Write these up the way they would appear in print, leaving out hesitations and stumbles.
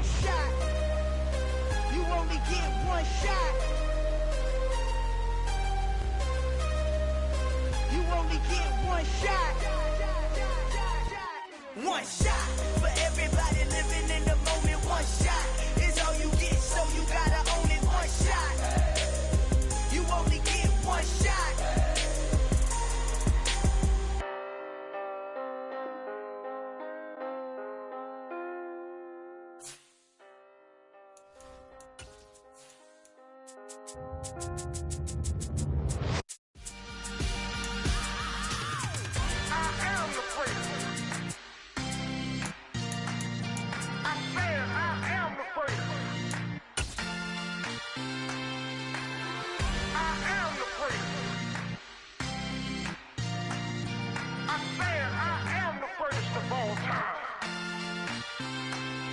one shot. You only get one shot. You only get one shot. One shot for everybody living in the moment. One shot is all you get, so you gotta own it. One shot. You only get one shot.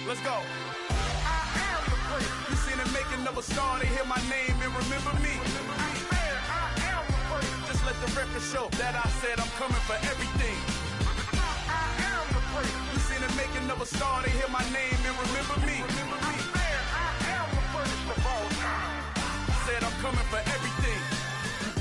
Let's go. I am the place. You seen the making of a star, they hear my name and remember me. I am the place. Just let the record show that I said I'm coming for everything. I am the place. You seen the making of a star, they hear my name and remember me. I am the first of all time. Said I'm coming for everything.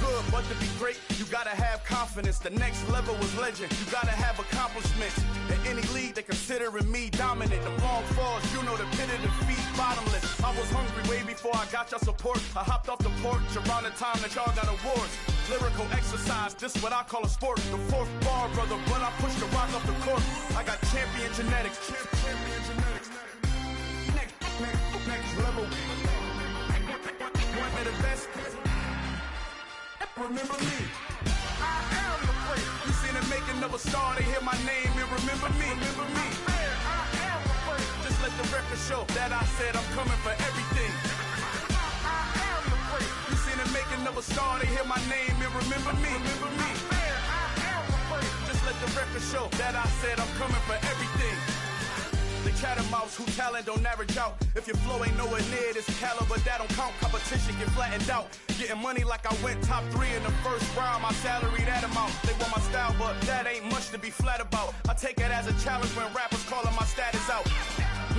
Good, but to be great, you gotta have confidence. The next level was legend. You gotta have accomplishments. In any league, they considering me dominant. The ball falls, you know the pit of defeat, bottomless. I was hungry way before I got your support. I hopped off the porch around the time that y'all got awards. Lyrical exercise, this what I call a sport. The fourth bar, brother, when I push the rock off the court. I got champion genetics. Champion genetics. Next level. One of the best. Remember me. I am the place. You seen the making of a star, they hear my name and remember me. Remember me. I am the place. Just let the record show that I said I'm coming for everything. I am the place. You seen the making of a star, they hear my name and remember me. Remember me. I am the place. Just let the record show that I said I'm coming for everything. The catamounts who talent don't average out. If your flow ain't nowhere near this caliber, that don't count. Competition get flattened out. Getting money like I went top 3 in the first round. My salary that amount. They want my style, but that ain't much to be flat about. I take it as a challenge when rappers calling my status out.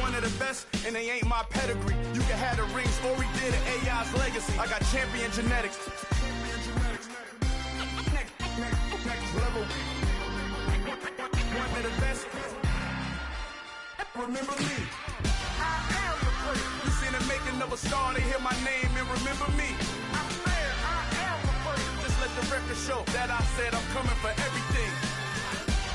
One of the best, and they ain't my pedigree. You can have the rings, or we did it, AI's legacy. I got champion genetics. Next level. One of the best. Remember me. I am the place. You seen the making of a star, they hear my name and remember me. I am the place. Just let the record show that I said I'm coming for everything.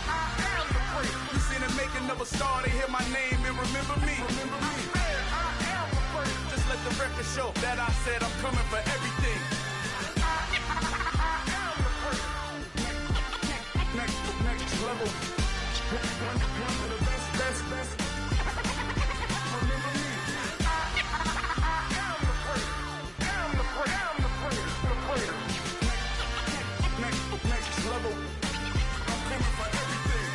I am the place. You seen the making of a star, they hear my name and remember me. Remember me. I am the place. Just let the record show that I said I'm coming for everything. I am the place. Next level. One of the best. Remember me. I am the place. I'm the place. Next level. I'm coming for everything.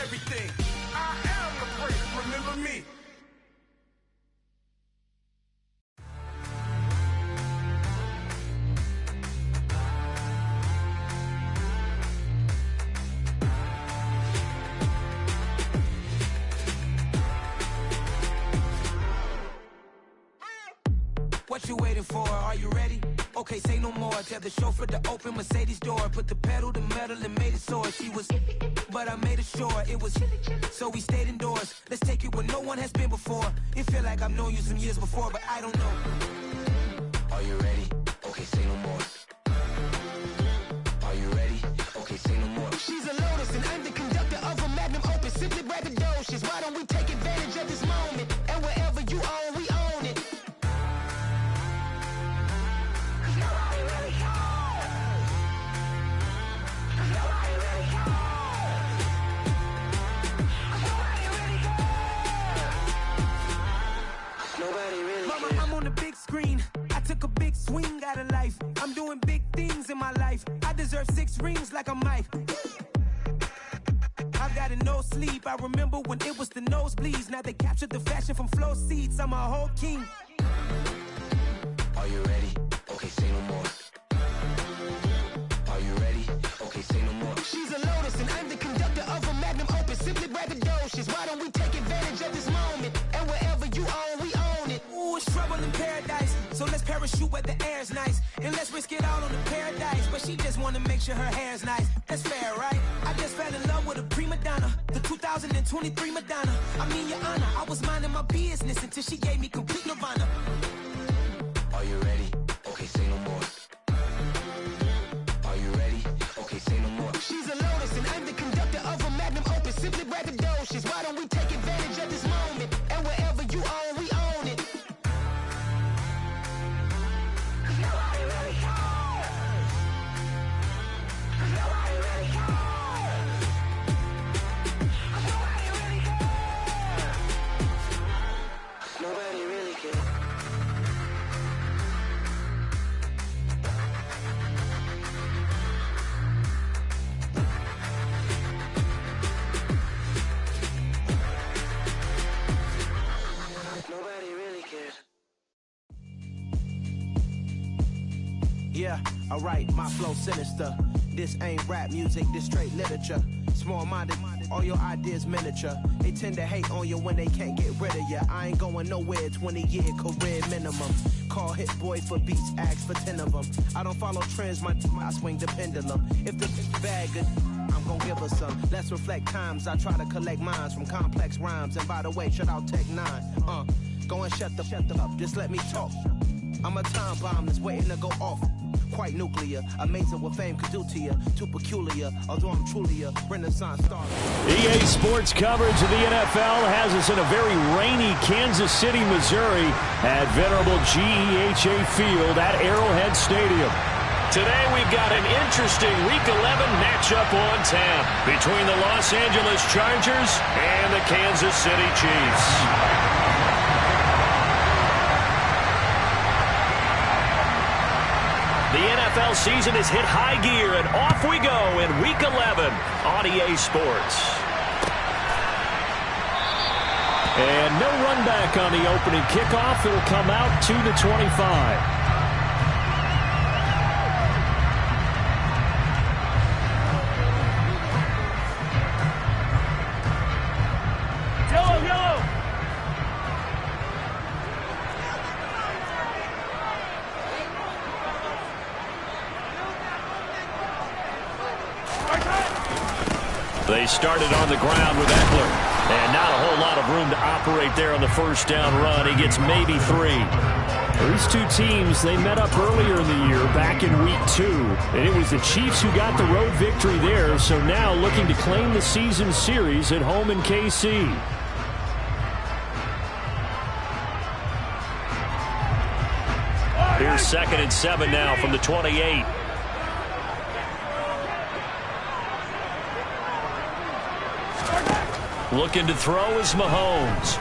Everything. I am the place. Remember me. What you waiting for? Are you ready? Okay, say no more. Tell the chauffeur to open Mercedes door. Put the pedal to metal and made it soar. She was, but I made it sure it was. So we stayed indoors. Let's take it where no one has been before. It feel like I've known you some years before, but I don't know. Are you ready? Okay, say no more. Are you ready? Okay, say no more. She's a Lotus and I'm the conductor of a magnum opus. Simply braggadocious. Why don't we take advantage of this moment? And wherever you own, we own it. Screen. I took a big swing out of life. I'm doing big things in my life. I deserve 6 rings like a Mike. I've got no sleep. I remember when it was the nosebleeds. Now they captured the fashion from flow seats. I'm a whole king. Are you ready? Okay, say no more. Are you ready? Okay, say no more. She's a Lotus and I'm the conductor of a magnum opus. Simply braggadocious. Why don't we take it parachute where the air's nice. And let's risk it all on the paradise. But she just wanna make sure her hair's nice. That's fair, right? I just fell in love with a prima donna, the 2023 Madonna. I mean, Your Honor, I was minding my business until she gave me complete nirvana. Are you ready? Okay, say no more. Are you ready? Okay, say no more. She's a lotus and I'm the conductor of a magnum opus. Simply braggadocious. Why don't we take advantage of this moment? And wherever you own, we own it. Nobody really cares. Nobody really cares. Nobody really cares. Nobody really cares. Nobody really cares. Yeah, alright, my flow sinister. This ain't rap music, this straight literature. Small-minded, all your ideas miniature. They tend to hate on you when they can't get rid of you. I ain't going nowhere, 20-year career minimum. Call Hit Boy for beats, ask for 10 of them. I don't follow trends, I swing the pendulum. If the bag good, I'm gon' give her some. Let's reflect times, I try to collect minds from complex rhymes. And by the way, shut out Tech 9. Go and shut the up, just let me talk. I'm a time bomb that's waiting to go off. Quite nuclear, amazing what fame could do to you. Too peculiar, although I'm truly a Renaissance star. EA Sports coverage of the NFL has us in a very rainy Kansas City, Missouri at venerable GEHA Field at Arrowhead Stadium. Today we've got an interesting Week 11 matchup on tap between the Los Angeles Chargers and the Kansas City Chiefs. The NFL season has hit high gear, and off we go in Week 11 on EA Sports. And no run back on the opening kickoff. It'll come out 2-25. They started on the ground with Eckler, and not a whole lot of room to operate there on the first down run. He gets maybe 3. These two teams, they met up earlier in the year, back in Week 2, and it was the Chiefs who got the road victory there, so now looking to claim the season series at home in KC. Here's 2nd and 7 now from the 28. Looking to throw is Mahomes.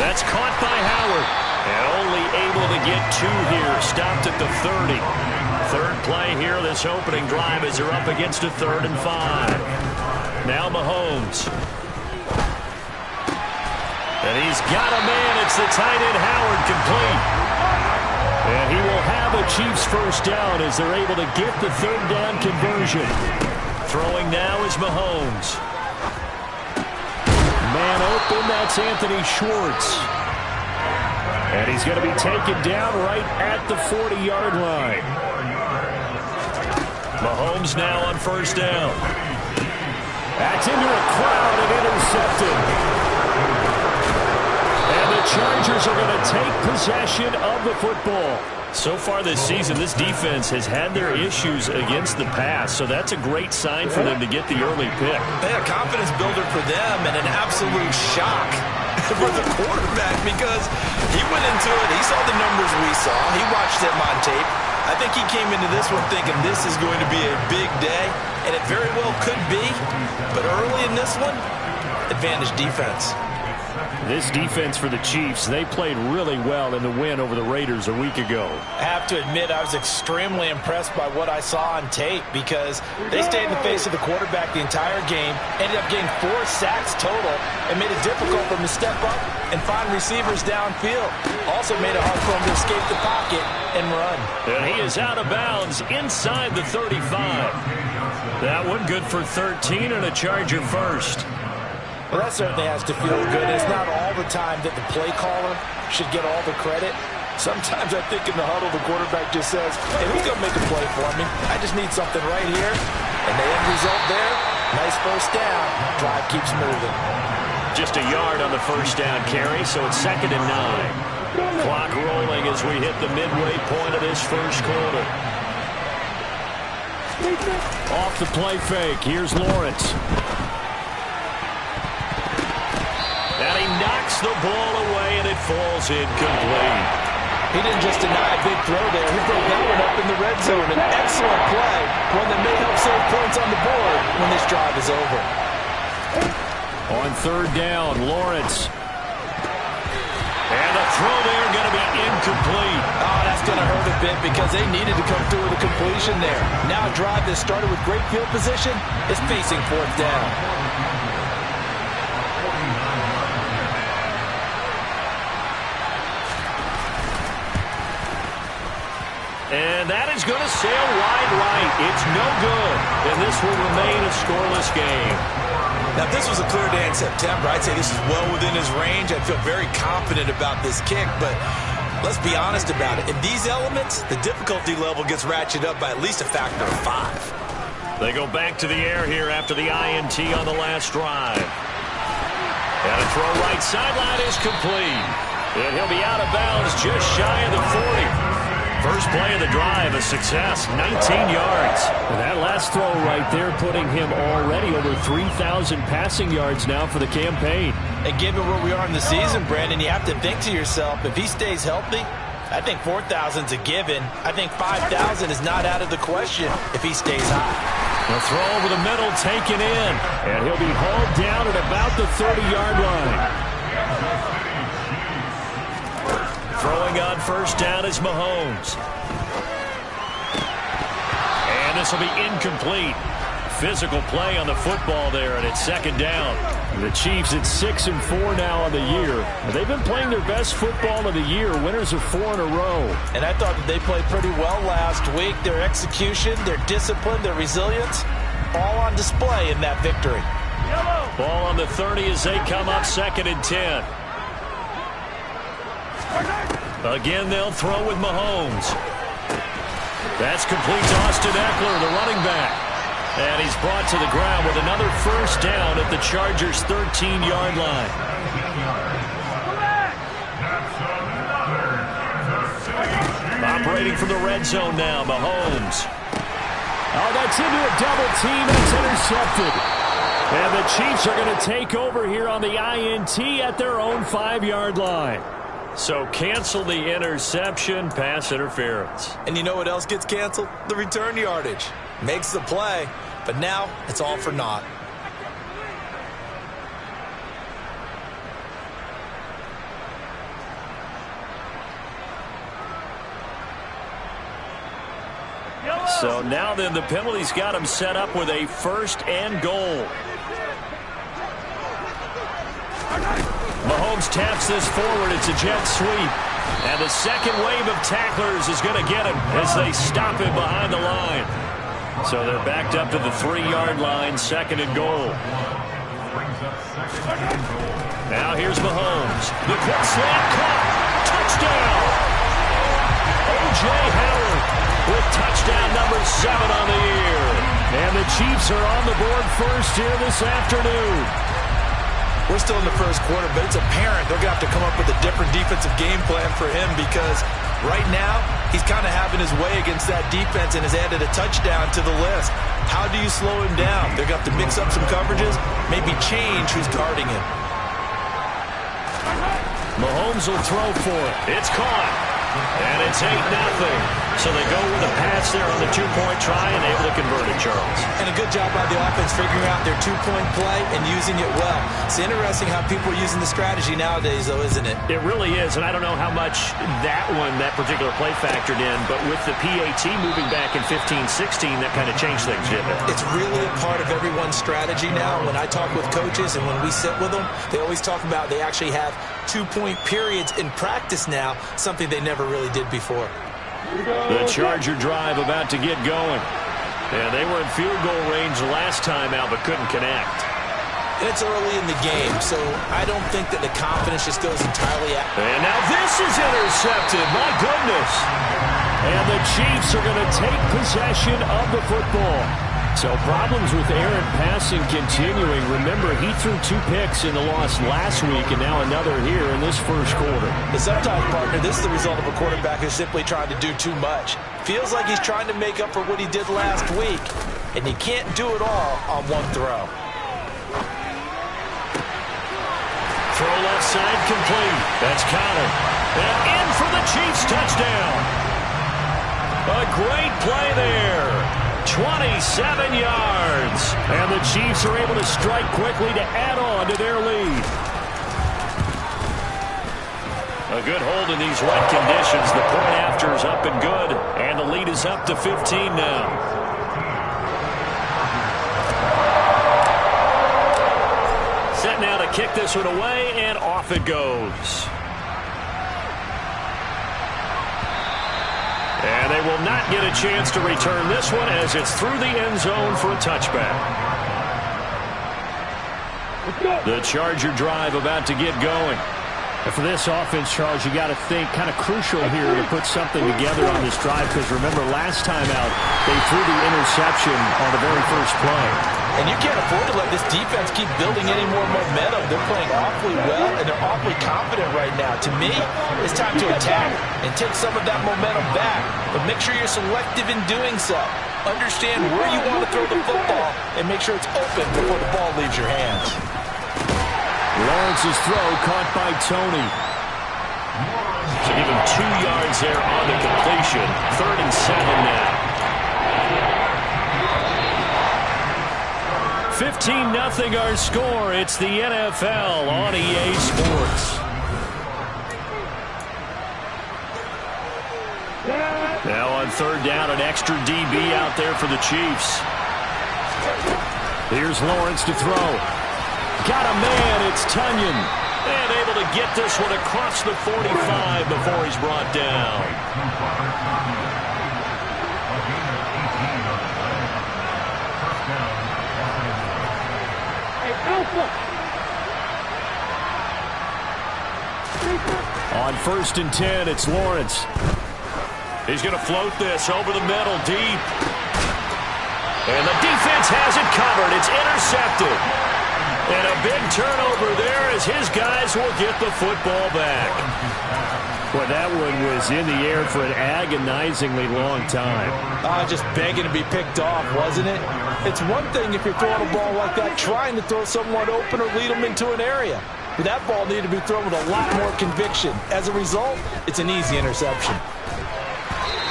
That's caught by Howard. And only able to get 2 here. Stopped at the 30. Third play here this opening drive as they're up against a 3rd and 5. Now Mahomes. And he's got a man. It's the tight end Howard, complete. And he will have a Chiefs first down as they're able to get the 3rd down conversion. Throwing now is Mahomes. Man open, that's Anthony Schwartz. And he's going to be taken down right at the 40-yard line. Mahomes now on first down. That's into a crowd and intercepted. And the Chargers are going to take possession of the football. So far this season, this defense has had their issues against the pass, so that's a great sign for them to get the early pick. Yeah, confidence builder for them and an absolute shock for the quarterback because he went into it. He saw the numbers we saw. He watched them on tape. I think he came into this one thinking this is going to be a big day, and it very well could be. But early in this one, advantage defense. This defense for the Chiefs, they played really well in the win over the Raiders a week ago. I have to admit, I was extremely impressed by what I saw on tape because they stayed in the face of the quarterback the entire game, ended up getting 4 sacks total, and made it difficult for him to step up and find receivers downfield. Also made it hard for him to escape the pocket and run. And he is out of bounds inside the 35. That one good for 13 and a Charger first. Well, that certainly has to feel good. It's not all the time that the play caller should get all the credit. Sometimes I think in the huddle, the quarterback just says, hey, who's going to make a play for me? I just need something right here. And the end result there, nice first down. Drive keeps moving. Just a yard on the first down carry, so it's 2nd and 9. Clock rolling as we hit the midway point of this first quarter. Off the play fake, here's Lawrence. And he knocks the ball away, and it falls incomplete. He didn't just deny a big throw there. He broke that one up in the red zone. An excellent play, one that may help save points on the board when this drive is over. On 3rd down, Lawrence. And the throw there going to be incomplete. Oh, that's going to hurt a bit because they needed to come through with a completion there. Now a drive that started with great field position is facing 4th down. And that is going to sail wide right. It's no good. And this will remain a scoreless game. Now, if this was a clear day in September, I'd say this is well within his range. I'd feel very confident about this kick, but let's be honest about it. In these elements, the difficulty level gets ratcheted up by at least a factor of 5. They go back to the air here after the INT on the last drive. And a throw right sideline is complete. And he'll be out of bounds just shy of the 40. First play of the drive, a success, 19 yards. And that last throw right there putting him already over 3,000 passing yards now for the campaign. And given where we are in the season, Brandon, you have to think to yourself, if he stays healthy, I think 4,000's a given. I think 5,000 is not out of the question if he stays high. A throw over the middle taken in. And he'll be hauled down at about the 30-yard line. Throwing on first down is Mahomes. And this will be incomplete. Physical play on the football there, and it's 2nd down. The Chiefs at 6-4 now on the year. They've been playing their best football of the year, winners of 4 in a row. And I thought that they played pretty well last week. Their execution, their discipline, their resilience, all on display in that victory. Ball on the 30 as they come up 2nd and 10. Again, they'll throw with Mahomes. That's complete to Austin Eckler, the running back. And he's brought to the ground with another first down at the Chargers' 13-yard line. Operating from the red zone now, Mahomes. Oh, that's into a double team. It's intercepted. And the Chiefs are going to take over here on the INT at their own 5-yard line. So cancel the interception, pass interference. And you know what else gets canceled? The return yardage. Makes the play, but now it's all for naught. So now then the penalty's got him set up with a 1st and goal. Mahomes taps this forward. It's a jet sweep. And the second wave of tacklers is going to get him as they stop him behind the line. So they're backed up to the 3-yard line, 2nd and goal. Now here's Mahomes. The quick slant caught. Touchdown! O.J. Howard with touchdown number 7 on the year. And the Chiefs are on the board first here this afternoon. We're still in the first quarter, but it's apparent they're going to have to come up with a different defensive game plan for him because right now he's kind of having his way against that defense and has added a touchdown to the list. How do you slow him down? They're going to have to mix up some coverages, maybe change who's guarding him. Mahomes will throw for it. It's caught. And it's 8-0. So they go with a pass there on the 2-point try and able to convert it, Charles. And a good job by the offense figuring out their 2-point play and using it well. It's interesting how people are using the strategy nowadays, though, isn't it? It really is, and I don't know how much that particular play factored in, but with the PAT moving back in 15-16, that kind of changed things, didn't it? It's really a part of everyone's strategy now. When I talk with coaches and when we sit with them, they always talk about they actually have 2-point periods in practice now, something they never really did before. The Charger drive about to get going. And they were in field goal range last time out but couldn't connect. and it's early in the game, so I don't think that the confidence just goes entirely out. And now this is intercepted. My goodness. And the Chiefs are going to take possession of the football. So problems with errant passing continuing. Remember, he threw 2 picks in the loss last week and now another here in this first quarter. And sometimes, partner, this is the result of a quarterback who's simply trying to do too much. Feels like he's trying to make up for what he did last week, and you can't do it all on one throw. Throw left side complete. That's Connor. And in for the Chiefs touchdown. A great play there. 27 yards. And the Chiefs are able to strike quickly to add on to their lead. A good hold in these wet conditions. The point after is up and good. And the lead is up to 15 now. Set now to kick this one away, and off it goes. And they will not get a chance to return this one as it's through the end zone for a touchback. The Charger drive about to get going. And for this offense, Charles, you got to think kind of crucial here to put something together on this drive, because remember last time out they threw the interception on the very first play. And you can't afford to let this defense keep building any more momentum. They're playing awfully well, and they're awfully confident right now. To me, it's time to attack and take some of that momentum back. But make sure you're selective in doing so. Understand where you want to throw the football and make sure it's open before the ball leaves your hands. Lawrence's throw caught by Tony. So give him 2 yards there on the completion. 3rd and 7 now. 15-0 our score. It's the NFL on EA Sports. Now on 3rd down, an extra DB out there for the Chiefs. Here's Lawrence to throw. Got a man, it's Tunyon. And able to get this one across the 45 before he's brought down. On 1st and 10, it's Lawrence. He's going to float this over the middle, deep. And the defense has it covered. It's intercepted. And a big turnover there as his guys will get the football back. Boy, that one was in the air for an agonizingly long time. Just begging to be picked off, wasn't it? It's one thing if you're throwing a ball like that, trying to throw someone open or lead them into an area. But that ball needed to be thrown with a lot more conviction. As a result, it's an easy interception.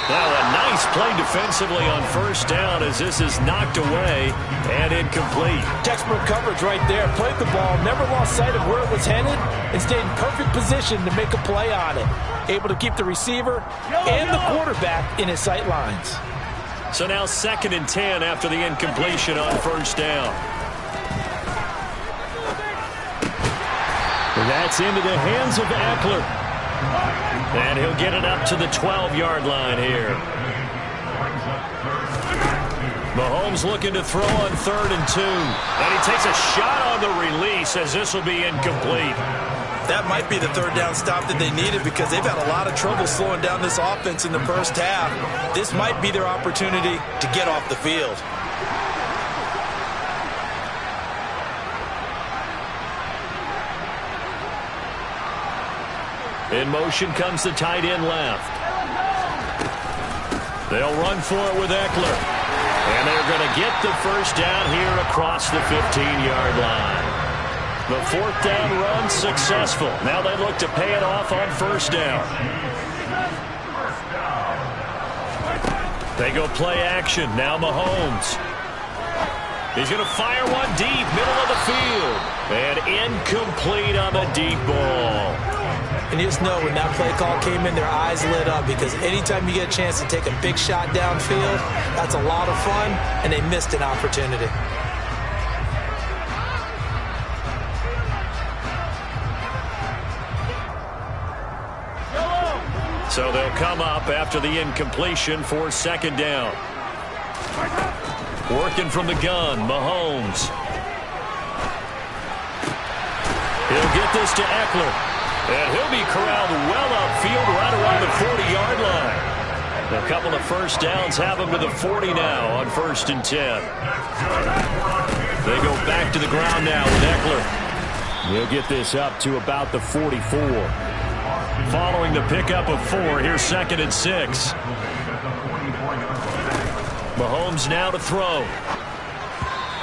Now a nice play defensively on 1st down as this is knocked away and incomplete. Textbook coverage right there. Played the ball, never lost sight of where it was headed, and stayed in perfect position to make a play on it. Able to keep the receiver and the quarterback in his sight lines. So now 2nd and 10 after the incompletion on 1st down. That's into the hands of Eckler. And he'll get it up to the 12-yard line here. Mahomes looking to throw on 3rd and 2. And he takes a shot on the release as this will be incomplete. That might be the 3rd down stop that they needed because they've had a lot of trouble slowing down this offense in the first half. This might be their opportunity to get off the field. In motion comes the tight end left. They'll run for it with Eckler. And they're going to get the 1st down here across the 15-yard line. The 4th down run successful. Now they look to pay it off on 1st down. They go play action. Now Mahomes. He's going to fire one deep, middle of the field. And incomplete on the deep ball. And you just know when that play call came in, their eyes lit up because anytime you get a chance to take a big shot downfield, that's a lot of fun, and they missed an opportunity. So they'll come up after the incompletion for 2nd down. Working from the gun, Mahomes. He'll get this to Eckler. And he'll be corralled well upfield right around the 40-yard line. A couple of first downs have him to the 40 now on 1st and 10. They go back to the ground now with Eckler. He'll get this up to about the 44. Following the pickup of 4, here's 2nd and 6. Mahomes now to throw.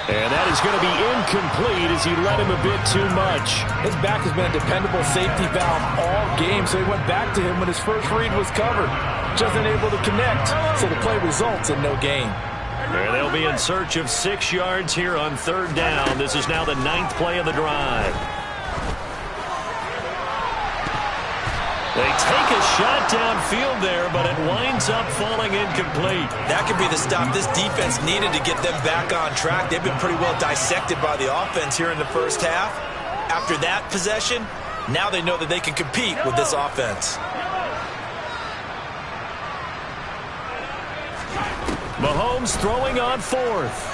And that is going to be incomplete as he let him a bit too much. His back has been a dependable safety valve all game, so he went back to him when his first read was covered. Just unable to connect, so the play results in no gain. And they'll be in search of 6 yards here on 3rd down. This is now the 9th play of the drive. They take a shot downfield there, but it winds up falling incomplete. That could be the stop this defense needed to get them back on track. They've been pretty well dissected by the offense here in the first half. After that possession, now they know that they can compete with this offense. Mahomes throwing on 4th.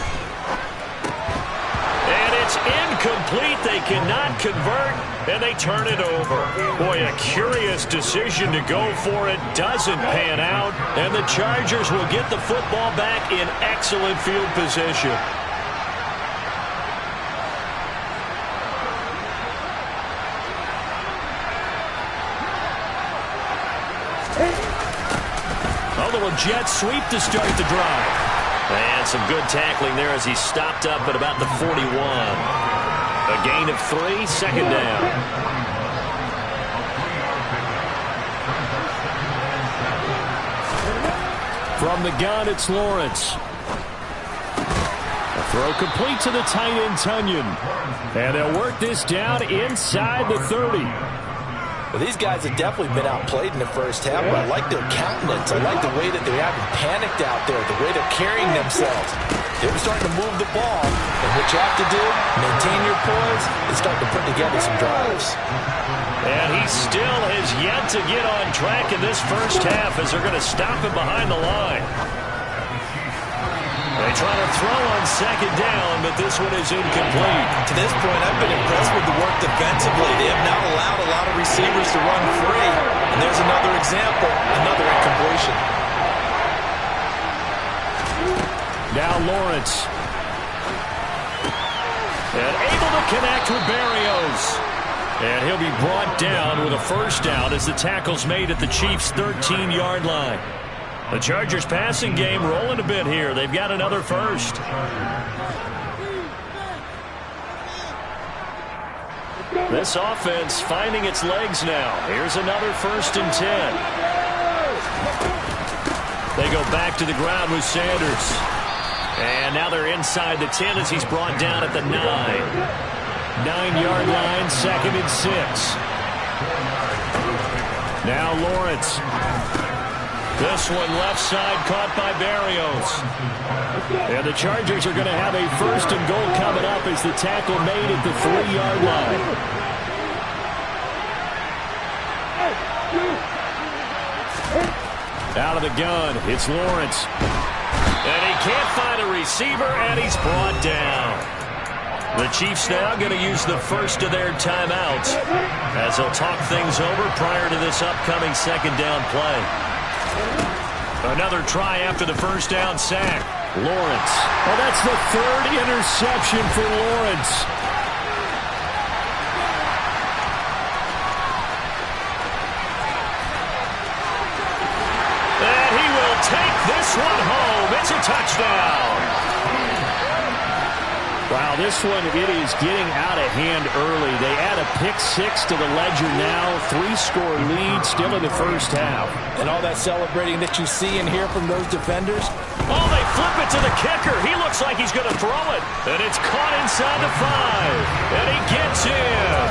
And it's incomplete. They cannot convert, and they turn it over. Boy, a curious decision to go for it. Doesn't pan out, and the Chargers will get the football back in excellent field position. A little jet sweep to start the drive. And some good tackling there as he stopped up at about the 41. A gain of 3, 2nd down. From the gun, it's Lawrence. A throw complete to the tight end, Tunyon. And they'll work this down inside the 30. Well, these guys have definitely been outplayed in the first half, but I like their countenance. I like the way that they haven't panicked out there, the way they're carrying themselves. They're starting to move the ball, and what you have to do, maintain your poise, and start to put together some drives. And he still has yet to get on track in this first half as they're going to stop him behind the line. They try to throw on 2nd down, but this one is incomplete. To this point, I've been impressed with the work defensively. They have not allowed a lot of receivers to run free. And there's another example, another incompletion. Now Lawrence. And able to connect with Berrios. And he'll be brought down with a first down as the tackle's made at the Chiefs' 13-yard line. The Chargers passing game rolling a bit here. They've got another first. This offense finding its legs now. Here's another 1st and 10. They go back to the ground with Sanders. And now they're inside the 10 as he's brought down at the 9. 9-yard line, 2nd and 6. Now Lawrence. This one left side caught by Berrios. And the Chargers are going to have a 1st and goal coming up as the tackle made at the 3-yard line. Out of the gun, it's Lawrence. And he can't find a receiver, and he's brought down. The Chiefs now going to use the first of their timeouts as they'll talk things over prior to this upcoming 2nd down play. Another try after the first down sack. Lawrence. Oh, that's the 3rd interception for Lawrence. And he will take this one home. It's a touchdown. Wow, this one, it is getting out of hand early. They add a pick-6 to the ledger now. 3-score lead still in the first half. And all that celebrating that you see and hear from those defenders. Oh, they flip it to the kicker. He looks like he's going to throw it. And it's caught inside the 5. And he gets in.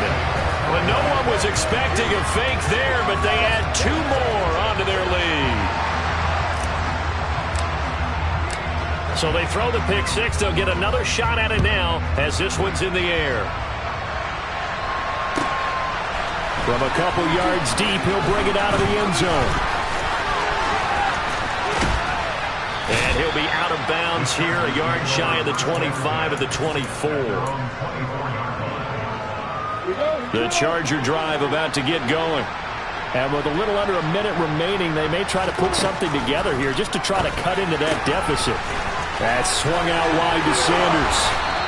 Well, no one was expecting a fake there, but they add 2 more onto their lead. So they throw the pick-6. They'll get another shot at it now as this one's in the air. From a couple yards deep, he'll bring it out of the end zone. And he'll be out of bounds here, a yard shy of the 25 of the 24. The Charger drive about to get going. And with a little under a minute remaining, they may try to put something together here just to try to cut into that deficit. That's swung out wide to Sanders.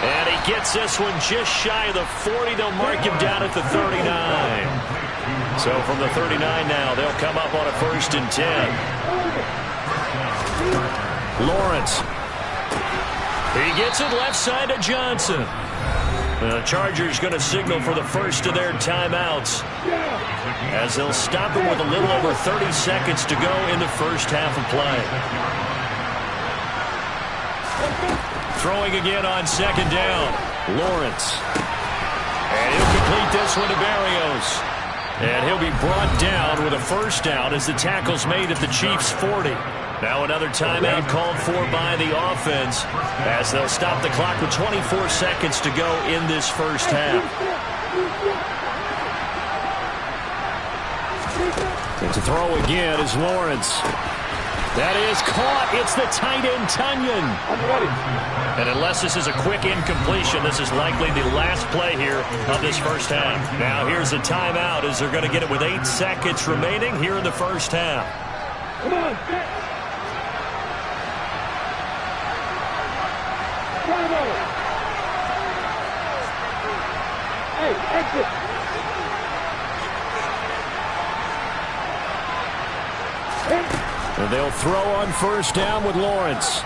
And he gets this one just shy of the 40. They'll mark him down at the 39. So from the 39 now, they'll come up on a 1st and 10. Lawrence. He gets it left side to Johnson. The Chargers going to signal for the first of their timeouts, as they'll stop him with a little over 30 seconds to go in the first half of play. Throwing again on 2nd down. Lawrence. And he'll complete this one to Berrios. And he'll be brought down with a 1st down as the tackle's made at the Chiefs' 40. Now another timeout called for by the offense, as they'll stop the clock with 24 seconds to go in this first half. And to throw again is Lawrence. That is caught. It's the tight end, Tunyon. And unless this is a quick incompletion, this is likely the last play here of this first half. Now here's a timeout as they're going to get it with 8 seconds remaining here in the first half. Come on. Hey, exit. And they'll throw on 1st down with Lawrence.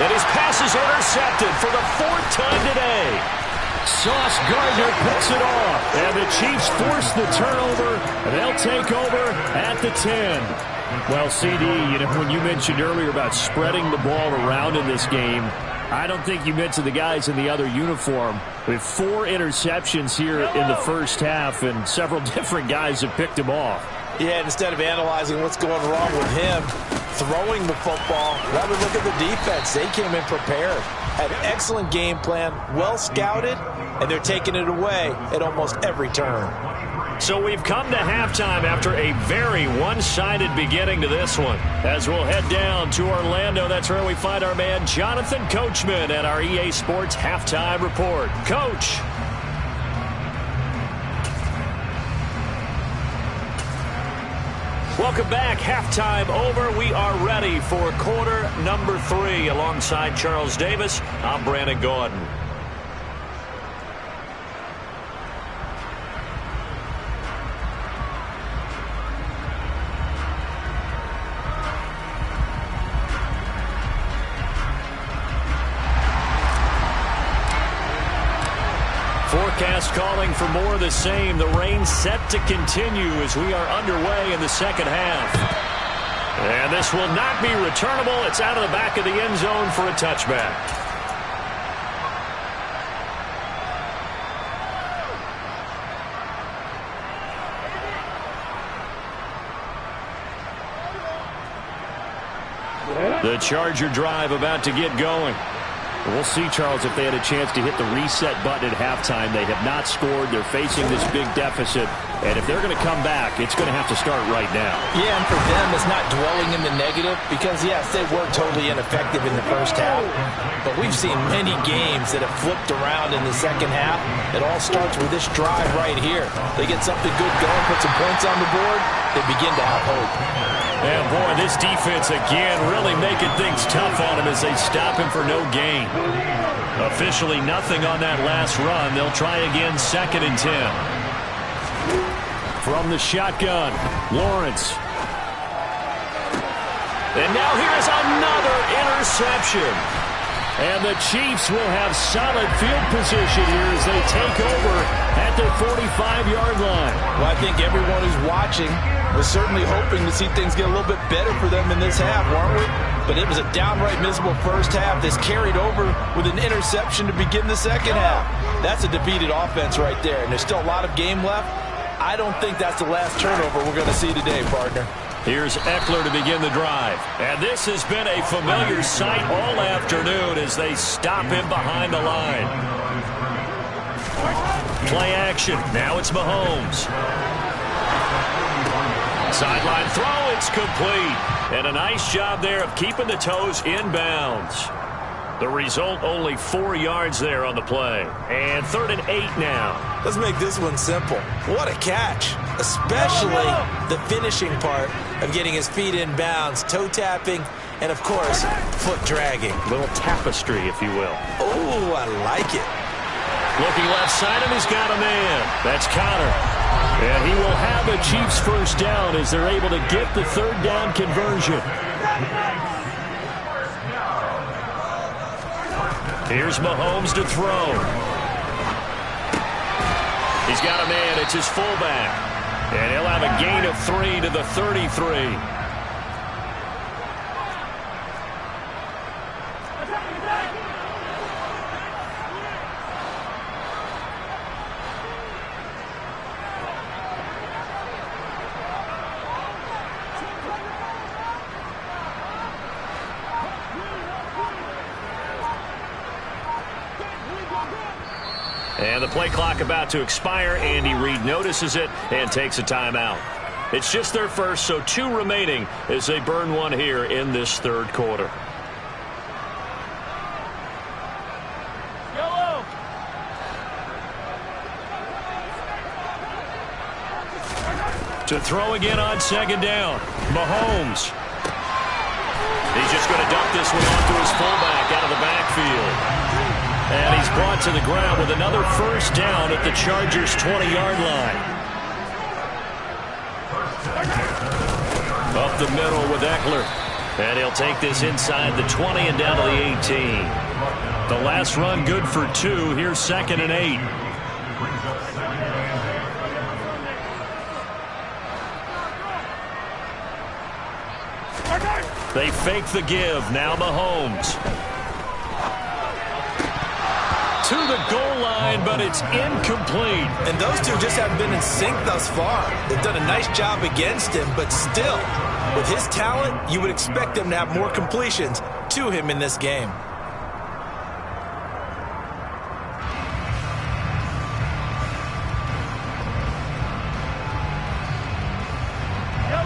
And his pass is intercepted for the 4th time today. Sauce Gardner picks it off. And the Chiefs force the turnover. And they'll take over at the 10. Well, CD, when you mentioned earlier about spreading the ball around in this game, I don't think you mentioned the guys in the other uniform. We have 4 interceptions here in the first half, and several different guys have picked them off. Yeah, and instead of analyzing what's going wrong with him throwing the football, rather look at the defense. They came in prepared, had an excellent game plan, well scouted, and they're taking it away at almost every turn. So we've come to halftime after a very one-sided beginning to this one. As we'll head down to Orlando, that's where we find our man Jonathan Coachman at our EA Sports Halftime Report. Coach. Welcome back. Halftime over. We are ready for quarter number 3. Alongside Charles Davis, I'm Brandon Gordon. Forecast calling for more of the same. The rain set to continue as we are underway in the second half. And this will not be returnable. It's out of the back of the end zone for a touchback. The Charger drive about to get going. We'll see, Charles, if they had a chance to hit the reset button at halftime. They have not scored. They're facing this big deficit. And if they're going to come back, it's going to have to start right now. Yeah, and for them, it's not dwelling in the negative because, yes, they were totally ineffective in the first half. But we've seen many games that have flipped around in the second half. It all starts with this drive right here. They get something good going, put some points on the board, they begin to have hope. And, boy, this defense, again, really making things tough on him as they stop him for no gain. Officially nothing on that last run. They'll try again, 2nd and 10. From the shotgun, Lawrence. And now here's another interception. And the Chiefs will have solid field position here as they take over at their 45-yard line. Well, I think everyone who's watching was certainly hoping to see things get a little bit better for them in this half, weren't we? But it was a downright miserable first half. This carried over with an interception to begin the second half. That's a defeated offense right there, and there's still a lot of game left. I don't think that's the last turnover we're going to see today, partner. Here's Eckler to begin the drive. And this has been a familiar sight all afternoon as they stop him behind the line. Play action. Now it's Mahomes. Sideline throw. It's complete. And a nice job there of keeping the toes in bounds. The result, only 4 yards there on the play. And 3rd and 8 now. Let's make this one simple. What a catch, especially the finishing part of getting his feet in bounds, toe tapping, and, of course, foot dragging. Little tapestry, if you will. Oh, I like it. Looking left side, and he's got a man. That's Connor. And he will have a Chiefs first down as they're able to get the 3rd down conversion. Here's Mahomes to throw. He's got a man. It's his fullback. And he'll have a gain of 3 to the 33. And the play clock about to expire. Andy Reid notices it and takes a timeout. It's just their first, so 2 remaining as they burn one here in this 3rd quarter. Yellow. To throw again on 2nd down. Mahomes. He's just going to dump this one off to his fullback out of the backfield. And he's brought to the ground with another first down at the Chargers' 20-yard line. Up the middle with Eckler. And he'll take this inside the 20 and down to the 18. The last run good for 2. Here's 2nd and 8. They fake the give. Now Mahomes. To the goal line, but it's incomplete. And those two just haven't been in sync thus far. They've done a nice job against him, but still, with his talent, you would expect them to have more completions to him in this game.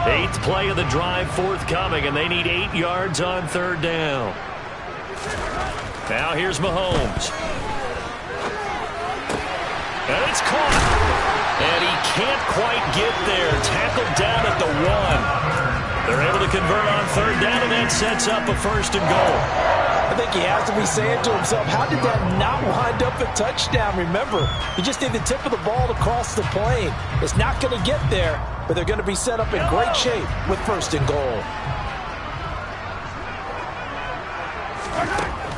Eighth play of the drive forthcoming, and they need 8 yards on 3rd down. Now here's Mahomes. And it's caught. And he can't quite get there. Tackled down at the 1. They're able to convert on 3rd down, and that sets up a 1st and goal. I think he has to be saying to himself, how did that not wind up a touchdown? Remember, you just need the tip of the ball to cross the plane. It's not going to get there, but they're going to be set up in great shape with 1st and goal.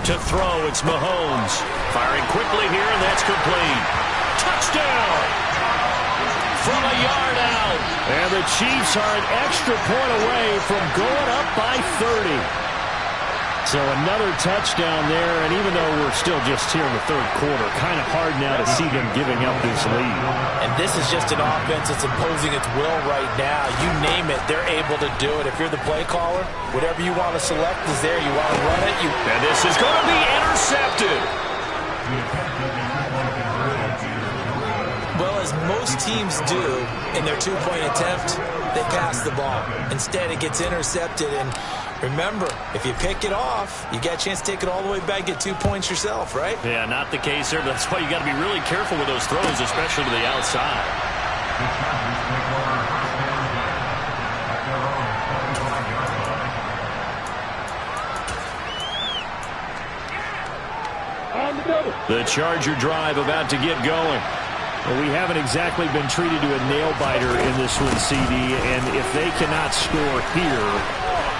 To throw, it's Mahomes. Firing quickly here, and that's complete. Touchdown! From a yard out. And the Chiefs are an extra point away from going up by 30. So another touchdown there, and even though we're still just here in the 3rd quarter, kind of hard now to see them giving up this lead. And this is just an offense that's imposing its will right now. You name it, they're able to do it. If you're the play caller, whatever you want to select is there. You want to run it. And this is going to be intercepted. Well, as most teams do in their 2-point attempt, they pass the ball. Instead, it gets intercepted, and remember, if you pick it off, you got a chance to take it all the way back, get 2 points yourself, right? Yeah, not the case there. That's why you got to be really careful with those throws, especially to the outside. The Charger drive about to get going. Well, we haven't exactly been treated to a nail-biter in this one, CD, and if they cannot score here,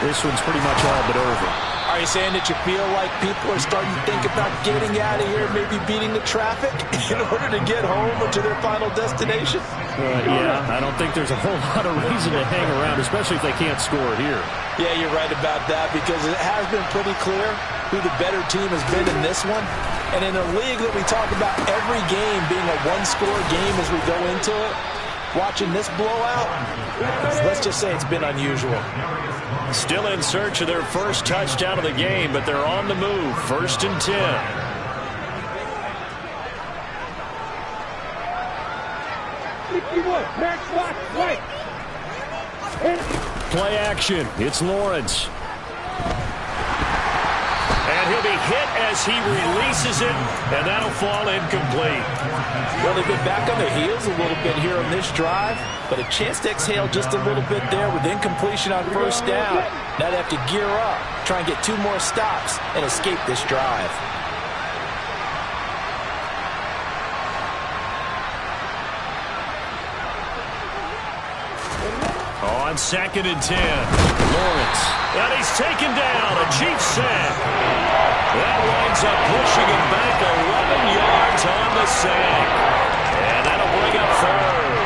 this one's pretty much all but over. Are you saying that you feel like people are starting to think about getting out of here, maybe beating the traffic in order to get home or to their final destination? Yeah, I don't think there's a whole lot of reason to hang around, especially if they can't score here. Yeah, you're right about that, because it has been pretty clear who the better team has been in this one. And in a league that we talk about every game being a one-score game as we go into it, watching this blowout, let's just say it's been unusual. Still in search of their first touchdown of the game, but they're on the move. 1st and 10. Play action. It's Lawrence. And he'll be hit as he releases it, and that'll fall incomplete. Well, they've been back on their heels a little bit here on this drive, but a chance to exhale just a little bit there with incompletion on first down. Now they have to gear up, try and get 2 more stops, and escape this drive. On 2nd and 10, Lawrence. And he's taken down, a Chiefs sack. That winds up pushing him back 11 yards on the sack. And that'll bring up 3rd.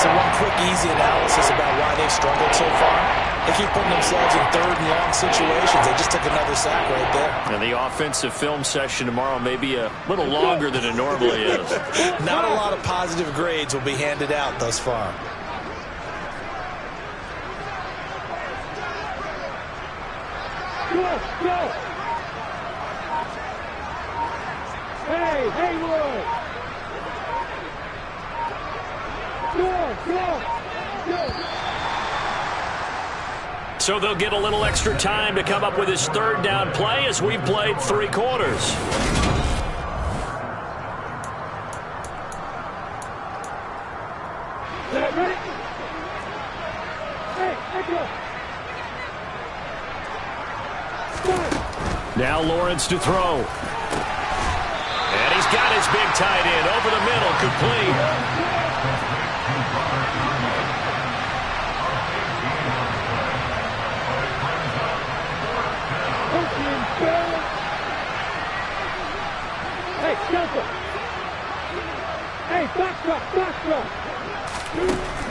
So one quick, easy analysis about why they've struggled so far. They keep putting themselves in 3rd and long situations. They just took another sack right there. And the offensive film session tomorrow may be a little longer than it normally is. Not a lot of positive grades will be handed out thus far. Go! Hey, Haywood! Go! So they'll get a little extra time to come up with his 3rd down play as we've played 3 quarters. Ready? Hey, go! Now Lawrence to throw. And he's got his big tight end over the middle, complete. Hey, Shelton! Hey, box drop!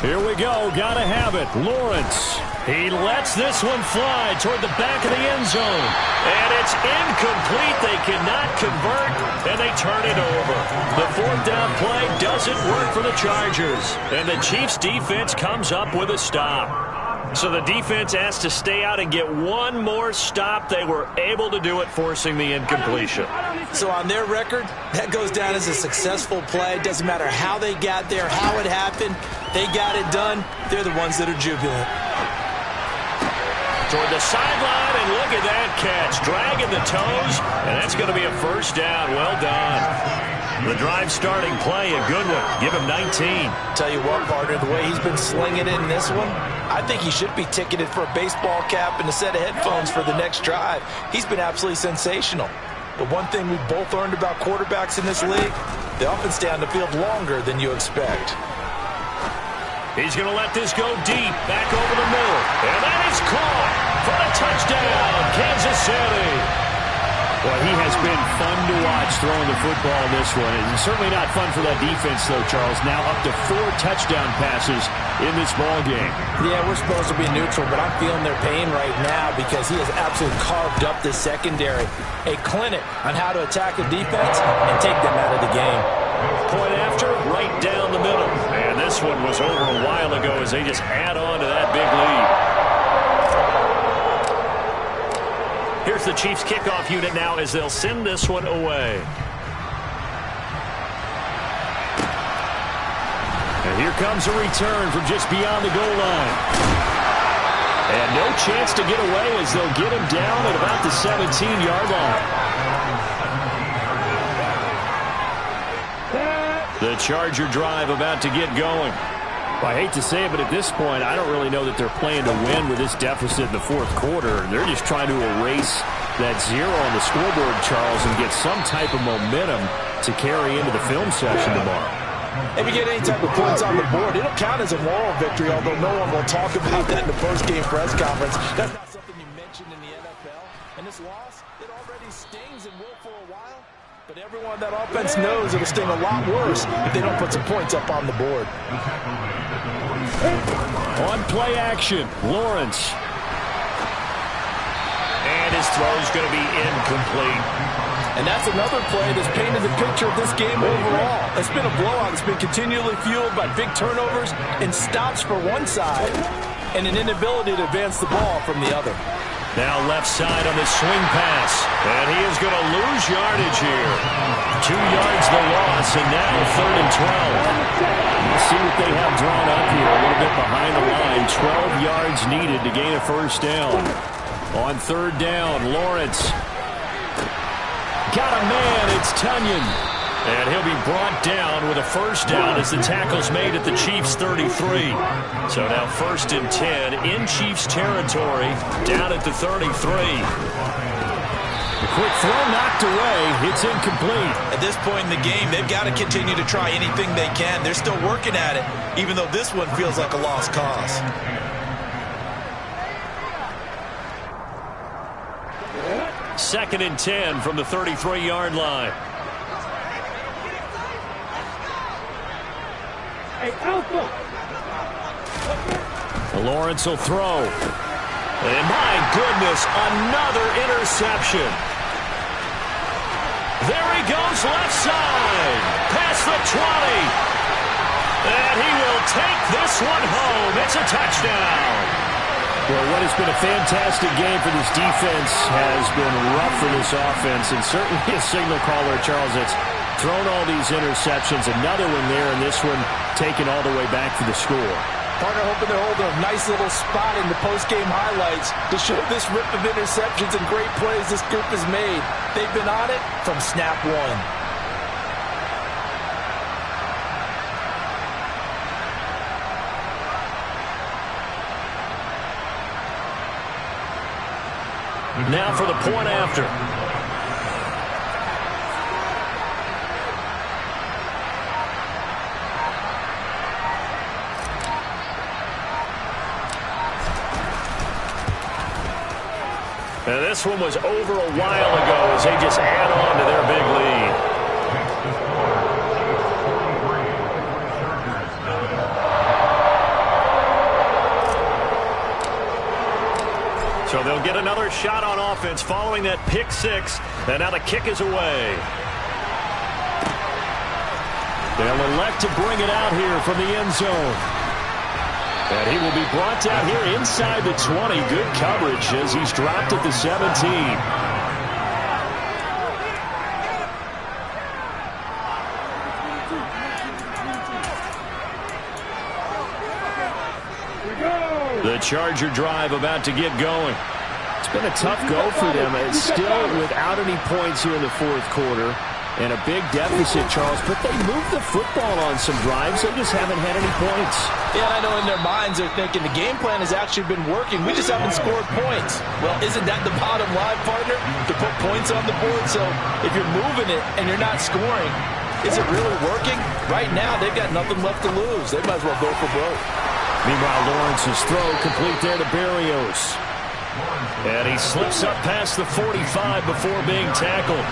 Here we go, gotta have it. Lawrence. He lets this one fly toward the back of the end zone. And it's incomplete. They cannot convert, and they turn it over. The 4th down play doesn't work for the Chargers. And the Chiefs defense comes up with a stop. So the defense has to stay out and get 1 more stop. They were able to do it, forcing the incompletion. So on their record, that goes down as a successful play. Doesn't matter how they got there, how it happened. They got it done. They're the ones that are jubilant. Toward the sideline, and look at that catch. Dragging the toes, and that's going to be a 1st down. Well done. The drive starting play, a good one. Give him 19. Tell you what, partner, the way he's been slinging it in this one, I think he should be ticketed for a baseball cap and a set of headphones for the next drive. He's been absolutely sensational. But one thing we've both learned about quarterbacks in this league, they often stay on the field longer than you expect. He's going to let this go deep, back over the middle. And that is caught for a touchdown, Kansas City. Well, he has been fun to watch throwing the football in this one. It's certainly not fun for that defense, though, Charles. Now up to 4 touchdown passes in this ball game. Yeah, we're supposed to be neutral, but I'm feeling their pain right now because he has absolutely carved up the secondary. A clinic on how to attack a defense and take them out of the game. Point after, right down the middle. And this one was over a while ago as they just add on to that big lead. Here's the Chiefs kickoff unit now as they'll send this one away. And here comes a return from just beyond the goal line. And no chance to get away as they'll get him down at about the 17-yard line. The Charger drive about to get going. Well, I hate to say it, but at this point, I don't really know that they're playing to win with this deficit in the 4th quarter. They're just trying to erase that 0 on the scoreboard, Charles, and get some type of momentum to carry into the film session tomorrow. If you get any type of points on the board, it'll count as a moral victory, although no one will talk about that in the post-game press conference. That's not something you mentioned in the NFL. And this loss, it already stings and will for a while. But everyone on that offense knows it'll sting a lot worse if they don't put some points up on the board. On play action, Lawrence. And his throw's going to be incomplete. And that's another play that's painted the picture of this game overall. It's been a blowout. It's been continually fueled by big turnovers and stops for one side and an inability to advance the ball from the other. Now left side on this swing pass. And he is going to lose yardage here. 2 yards the loss, and now 3rd and 12. We'll see what they have drawn up here. A little bit behind the line. 12 yards needed to gain a 1st down. On 3rd down, Lawrence. got a man. It's Tunyon. And he'll be brought down with a first down as the tackle's made at the Chiefs' 33. So now 1st and 10 in Chiefs territory, down at the 33. A quick throw knocked away. It's incomplete. At this point in the game, they've got to continue to try anything they can. They're still working at it, even though this one feels like a lost cause. Second and 10 from the 33-yard line. Hey, Alpha! Lawrence will throw. And my goodness, another interception. There he goes, left side. Past the 20. And he will take this one home. It's a touchdown. Well, what has been a fantastic game for this defense has been rough for this offense, and certainly a signal caller, Charles, that's thrown all these interceptions. Another one there, and this one taken all the way back for the score. Partner hoping they're holding a nice little spot in the post-game highlights to show this rip of interceptions and great plays this group has made. They've been on it from snap one. Now for the point after. And this one was over a while ago as they just add on to their big lead. So they'll get another shot on offense following that pick six. And now the kick is away. They'll elect to bring it out here from the end zone. And he will be brought down here inside the 20. Good coverage as he's dropped at the 17. The Charger drive about to get going. It's been a tough go for them. It's still without any points here in the fourth quarter. And a big deficit, Charles, but they moved the football on some drives. They just haven't had any points. Yeah, I know in their minds they're thinking the game plan has actually been working. We just haven't scored points. Well, isn't that the bottom line, partner? To put points on the board. So if you're moving it and you're not scoring, is it really working? Right now, they've got nothing left to lose. They might as well go for broke. Meanwhile, Lawrence's throw complete there to Berrios. And he slips up past the 45 before being tackled.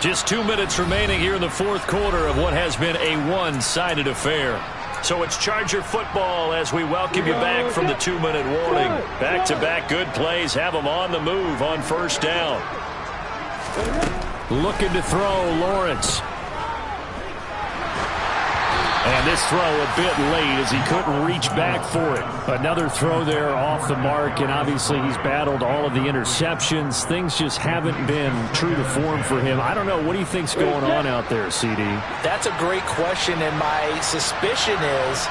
Just 2 minutes remaining here in the fourth quarter of what has been a one-sided affair. So it's Charger football as we welcome you back from the 2-minute warning. Back-to-back good plays have them on the move on first down. Looking to throw, Lawrence. And this throw a bit late as he couldn't reach back for it. Another throw there off the mark, and obviously he's battled all of the interceptions. Things just haven't been true to form for him. I don't know. What do you think's going on out there, CD? That's a great question, and my suspicion is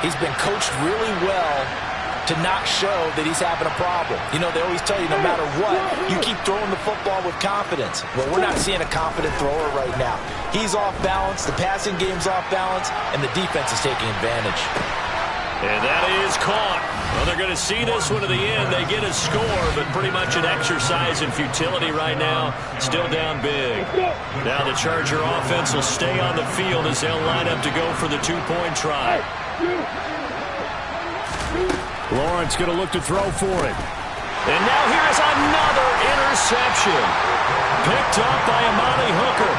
he's been coached really well to not show that he's having a problem. You know, they always tell you no matter what, you keep throwing the football with confidence. Well, we're not seeing a confident thrower right now. He's off balance, the passing game's off balance, and the defense is taking advantage. And that is caught. Well, they're going to see this one to the end. They get a score, but pretty much an exercise in futility right now. Still down big. Now the Charger offense will stay on the field as they'll line up to go for the two-point try. Lawrence going to look to throw for it. And now here's another interception. Picked up by Amani Hooker.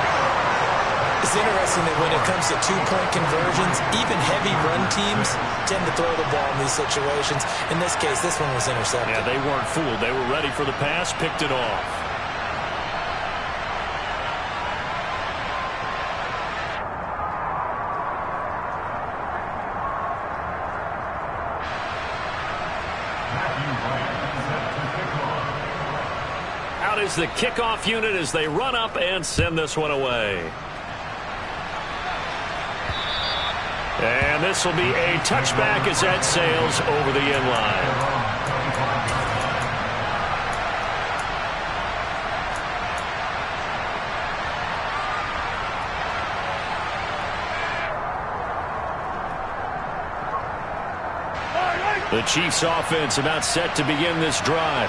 It's interesting that when it comes to two-point conversions, even heavy run teams tend to throw the ball in these situations. In this case, this one was intercepted. Yeah, they weren't fooled. They were ready for the pass, picked it off. Out is the kickoff unit as they run up and send this one away. And this will be a touchback as that sails over the end line. The Chiefs offense about set to begin this drive.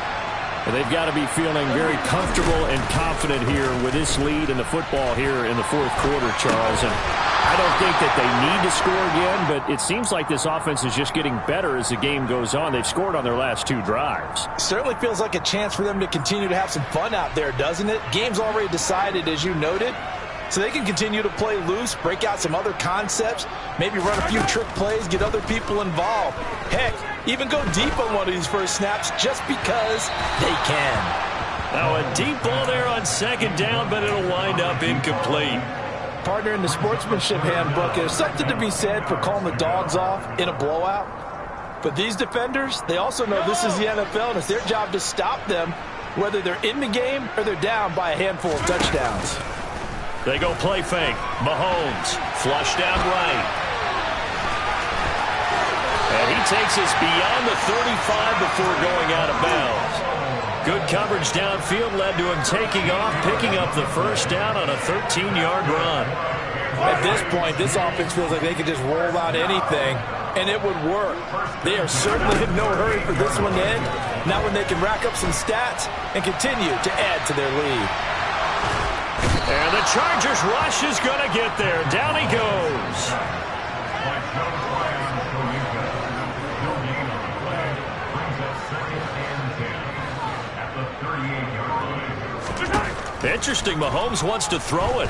They've got to be feeling very comfortable and confident here with this lead in the football here in the fourth quarter, Charles. And I don't think that they need to score again, but it seems like this offense is just getting better as the game goes on. They've scored on their last 2 drives. Certainly feels like a chance for them to continue to have some fun out there, doesn't it? Game's already decided, as you noted. So they can continue to play loose, break out some other concepts, maybe run a few trick plays, get other people involved. Heck, even go deep on one of these first snaps just because they can. Now a deep ball there on second down, but it'll wind up incomplete. Partner, in the sportsmanship handbook, there's something to be said for calling the dogs off in a blowout. But these defenders, they also know this is the NFL, and it's their job to stop them, whether they're in the game or they're down by a handful of touchdowns. They go play fake. Mahomes, flushed out right. And he takes us beyond the 35 before going out of bounds. Good coverage downfield led to him taking off, picking up the first down on a 13-yard run. At this point, this offense feels like they could just roll out anything, and it would work. They are certainly in no hurry for this one to end. Now when they can rack up some stats and continue to add to their lead. And the Chargers rush is going to get there. Down he goes. Interesting. Mahomes wants to throw it.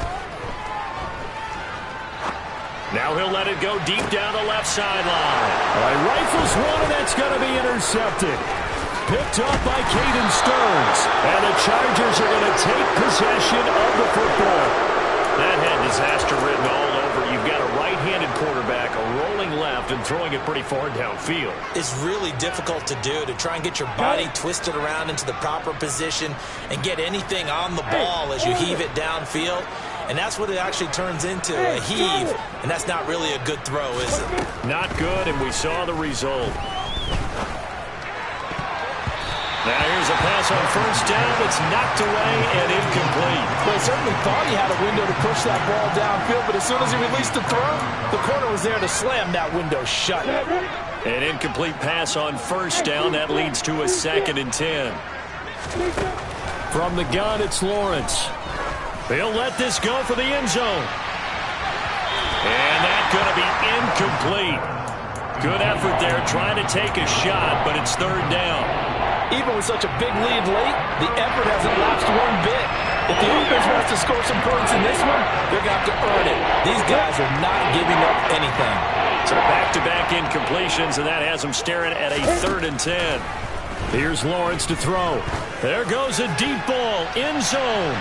Now he'll let it go deep down the left sideline. All right, rifles one, and that's going to be intercepted. Picked up by Caden Stearns. And the Chargers are going to take possession of the football. That had disaster written all over. You've got a right-handed quarterback, a rolling left, and throwing it pretty far downfield. It's really difficult to do, to try and get your body twisted around into the proper position and get anything on the ball as you heave it downfield. And that's what it actually turns into, a heave. And that's not really a good throw, is it? Not good, and we saw the result. Now here's a pass on first down. It's knocked away and incomplete. Well, he certainly thought he had a window to push that ball downfield, but as soon as he released the throw, the corner was there to slam that window shut. An incomplete pass on first down. That leads to a 2nd and 10. From the gun, it's Lawrence. They'll let this go for the end zone. And that's going to be incomplete. Good effort there trying to take a shot, but it's 3rd down. Even with such a big lead late, the effort hasn't lapsed one bit. If the offense wants to score some points in this one, they're going to have to earn it. These guys are not giving up anything. So back-to-back incompletions, and that has them staring at a 3rd and 10. Here's Lawrence to throw. There goes a deep ball, end zone.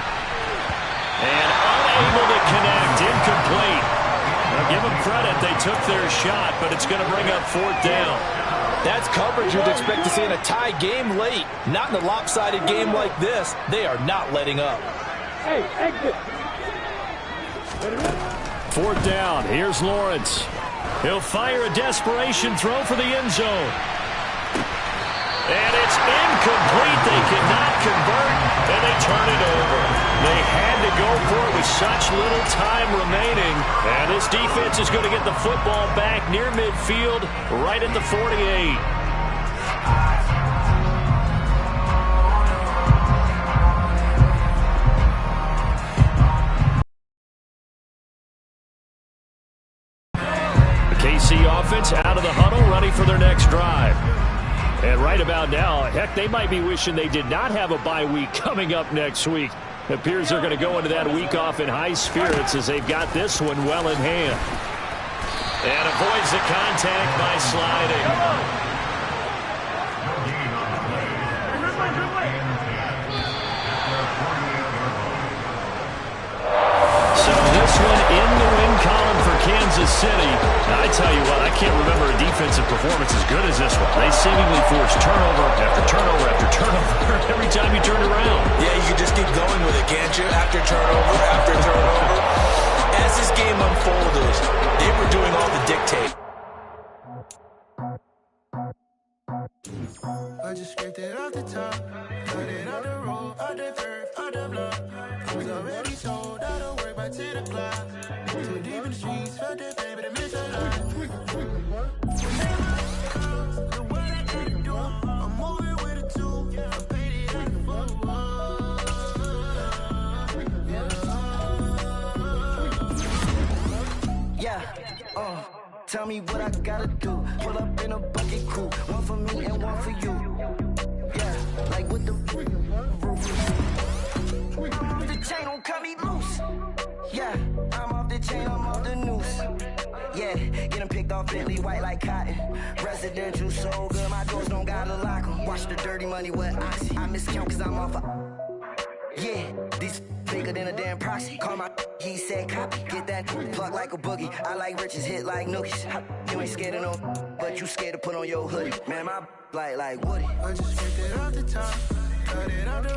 And unable to connect, incomplete. Now give them credit, they took their shot, but it's going to bring up 4th down. That's coverage you'd expect to see in a tie game late. Not in a lopsided game like this. They are not letting up. Hey, exit. 4th down. Here's Lawrence. He'll fire a desperation throw for the end zone. And it's incomplete. They cannot convert, and they turn it over. They had to go for it with such little time remaining. And this defense is going to get the football back near midfield, right at the 48. The KC offense out of the huddle, ready for their next drive. And right about now, heck, they might be wishing they did not have a bye week coming up next week. It appears they're going to go into that week off in high spirits as they've got this one well in hand. And avoids the contact by sliding. So this one in the win column for Kansas City. Now, I tell you what, I can't remember a defensive performance as good as this one. They seemingly forced turnover after turnover after turnover every time you turn around. Yeah, you can just keep going with it, can't you? After turnover, after turnover. As this game unfolded, they were doing all the dictating. I just scraped it off the top, cut it out the road, out the curve, out the block. I was already sold, out of work by 10 o'clock. Too deep in the streets, felt that baby to miss a lot. The what I gotta do, I'm moving with a two. I paid it out the full. Tell me what I gotta do. Pull up in a bucket crew, one for me and one for you. Yeah, like with the roof. I'm off the chain, don't cut me loose. Yeah, I'm off the chain, I'm off the noose. Yeah, getting picked off Bentley, white like cotton. Residential so good, my doors don't gotta lock 'em. Watch the dirty money with oxy. I miscount cause I'm off a... Yeah, these bigger than a damn proxy. Call my he said copy. Get that plug like a boogie. I like riches, hit like nookies. You ain't scared of no, but you scared to put on your hoodie. Man, my like Woody. I just scraped it off the top, cut it out the